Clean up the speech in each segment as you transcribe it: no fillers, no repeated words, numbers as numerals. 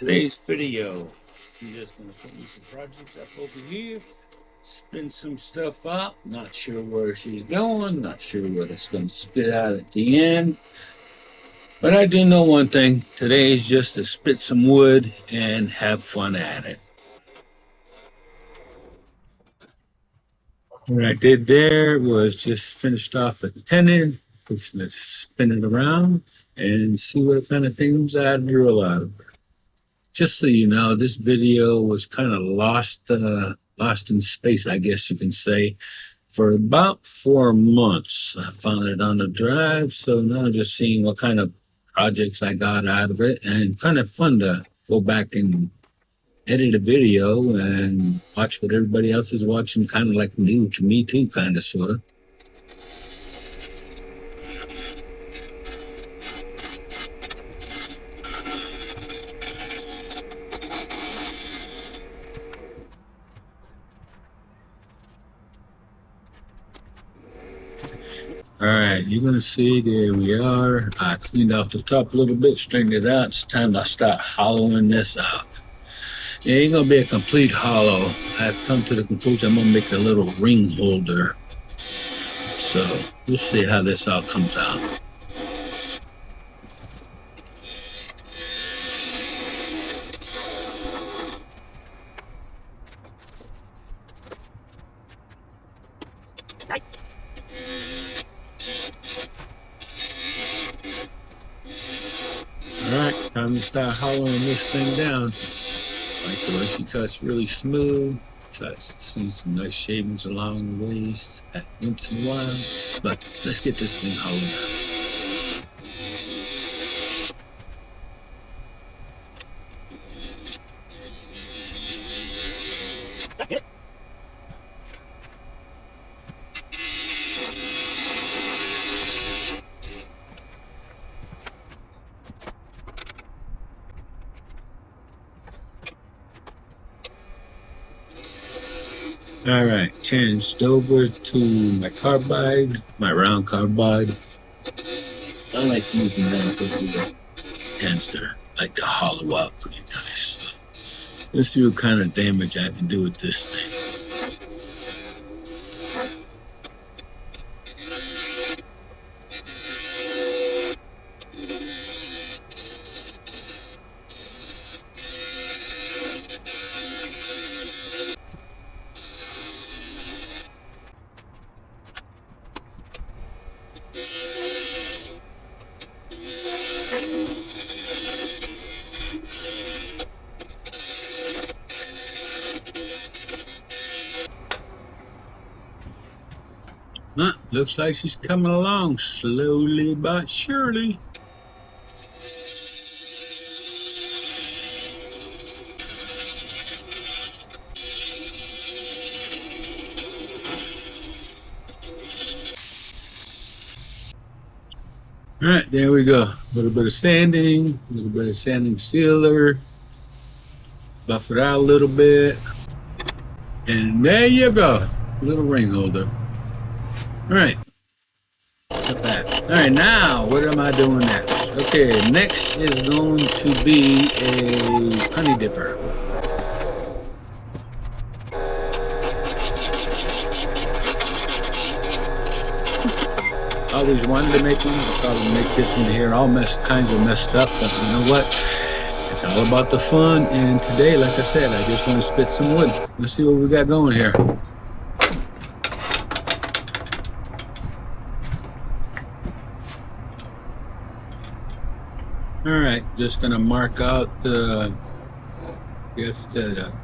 Today's video, I'm just going to put me some projects up over here, spin some stuff up, not sure where she's going, not sure what it's going to spit out at the end. But I do know one thing, today is just to spit some wood and have fun at it. What I did there was just finished off a tenon, just to spin it around and see what kind of things I drew out of it. Just so you know, this video was kind of lost in space, I guess you can say, for about 4 months. I found it on the drive, so now I'm just seeing what kind of projects I got out of it, and kind of fun to go back and edit a video and watch what everybody else is watching, kind of like new to me too, kind of, sort of. All right, you're gonna see there we are. I cleaned off the top a little bit, straightened it out. It's time to start hollowing this out. It ain't gonna be a complete hollow. I've come to the conclusion I'm gonna make a little ring holder. So we'll see how this all comes out. Alright, time to start hollowing this thing down. Like the way she cuts really smooth. So I see some nice shavings along the waist once in a while. But let's get this thing hollowed out. All right, changed over to my carbide, my round carbide. I like using that because it tends to like to hollow out pretty nice. So let's see what kind of damage I can do with this thing. Looks like she's coming along slowly but surely. All right, there we go. A little bit of sanding, a little bit of sanding sealer, buff it out a little bit, and there you go, little ring holder. All right, cut that. All right, now what am I doing next? Okay, next is going to be a honey dipper. Always wanted to make one. I'll probably make this one here all kinds of messed up, but you know what? It's all about the fun, and today, like I said, I just want to spit some wood. Let's see what we got going here. Alright, just gonna mark out the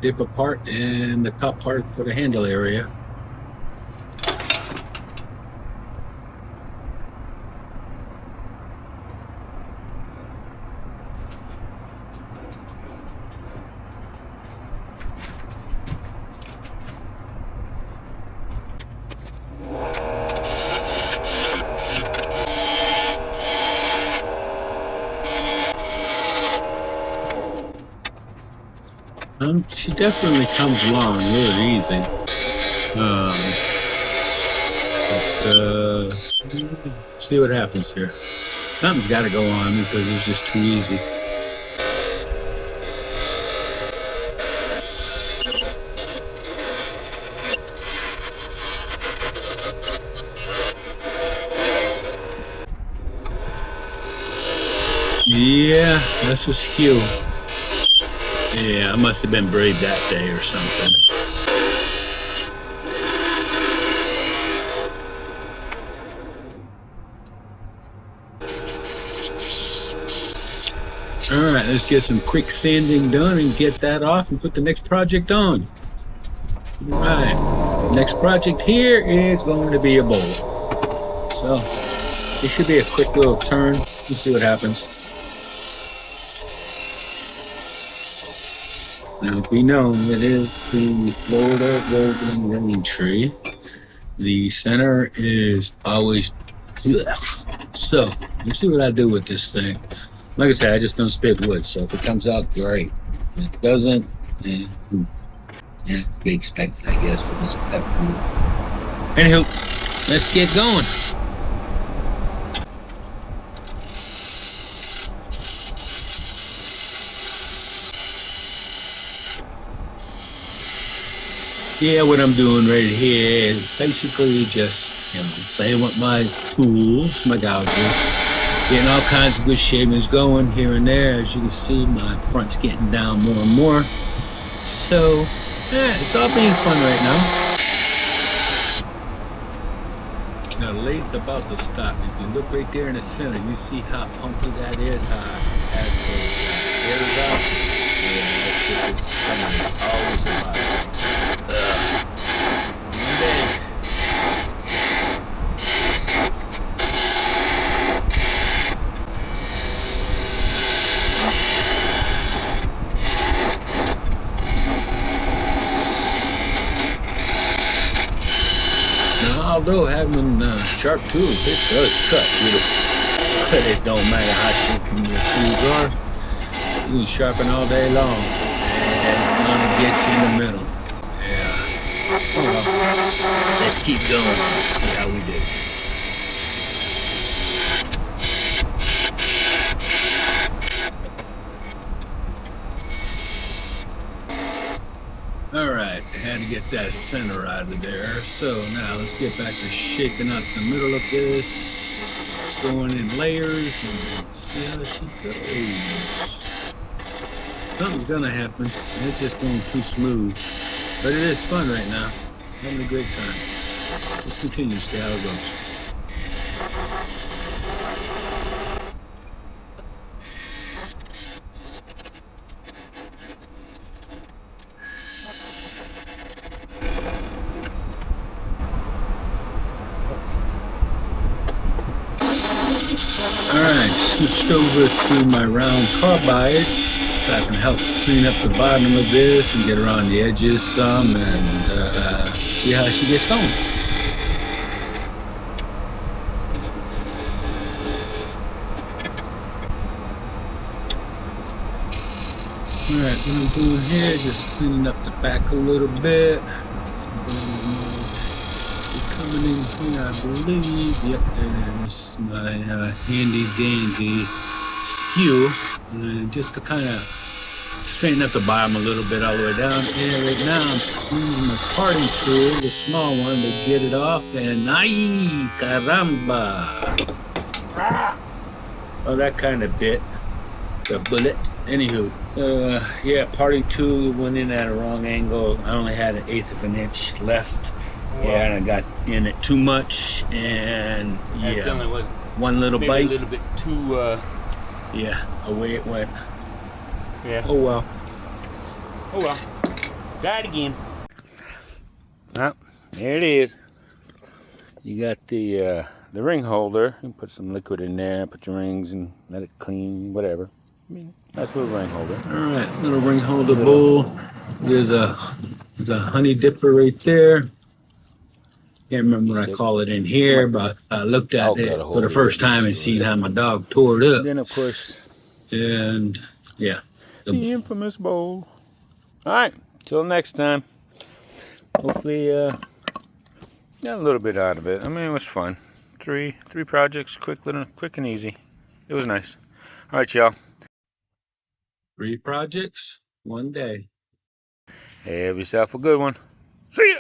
dipper part and the top part for the handle area. She definitely comes along really easy. See what happens here. Something's got to go on because it's just too easy. Yeah, that's a skew. Yeah, I must have been brave that day or something. Alright, let's get some quick sanding done and get that off and put the next project on. Alright, next project here is going to be a bowl. So, it should be a quick little turn. Let's see what happens. Now, be known, it is the Florida golden rain tree. The center is always so. Let's see what I do with this thing. Like I said, I just don't spit wood, so if it comes out, great. If it doesn't, yeah, to be expected, I guess, for this type of wood. Anywho, let's get going. Yeah, what I'm doing right here is basically just, playing with my tools, my gouges, getting all kinds of good shavings going here and there. As you can see, my front's getting down more and more. So, yeah, it's all being fun right now. Now, the lathe's about to stop. If you look right there in the center, you see how punky that is, how it has those hairs out. Yeah, that's what this center is always about. Although having sharp tools, it does cut beautiful. But it don't matter how sharp your tools are. You can sharpen all day long, and it's gonna get you in the middle. Yeah. Well, let's keep going. See how we do. Alright, I had to get that center out of there. So now let's get back to shaping out the middle of this. Going in layers and see how she goes. Something's gonna happen. It's just going too smooth. But it is fun right now. Having a great time. Let's continue to see how it goes. Alright, switched over to my round carbide so I can help clean up the bottom of this and get around the edges some and see how she gets going. Alright, what I'm doing here, just cleaning up the back a little bit. Coming in here, I believe. Yep, there's my handy dandy skew. And just to kind of straighten up the bottom a little bit all the way down. And right now I'm using my parting tool, the small one, to get it off. And ay, caramba! Oh, that kind of bit the bullet. Anywho, yeah, parting tool went in at a wrong angle. I only had 1/8 of an inch left. Yeah, and I got in it too much, and yeah, was one little bite. A little bit too, yeah, away it went. Yeah. Oh well. Oh well. Try it again. Well, there it is. You got the ring holder. You can put some liquid in there, put your rings, and let it clean, whatever. I mean, that's a little ring holder. All right, little ring holder bowl. There's a honey dipper right there. Can't remember what I call it in here, but I looked at it for the first time and seen how my dog tore it up. And then, of course, and yeah, the infamous bowl. All right, till next time. Hopefully, got a little bit out of it. I mean, it was fun. Three projects, quick and easy. It was nice. All right, y'all. 3 projects, 1 day. Have yourself a good one. See ya.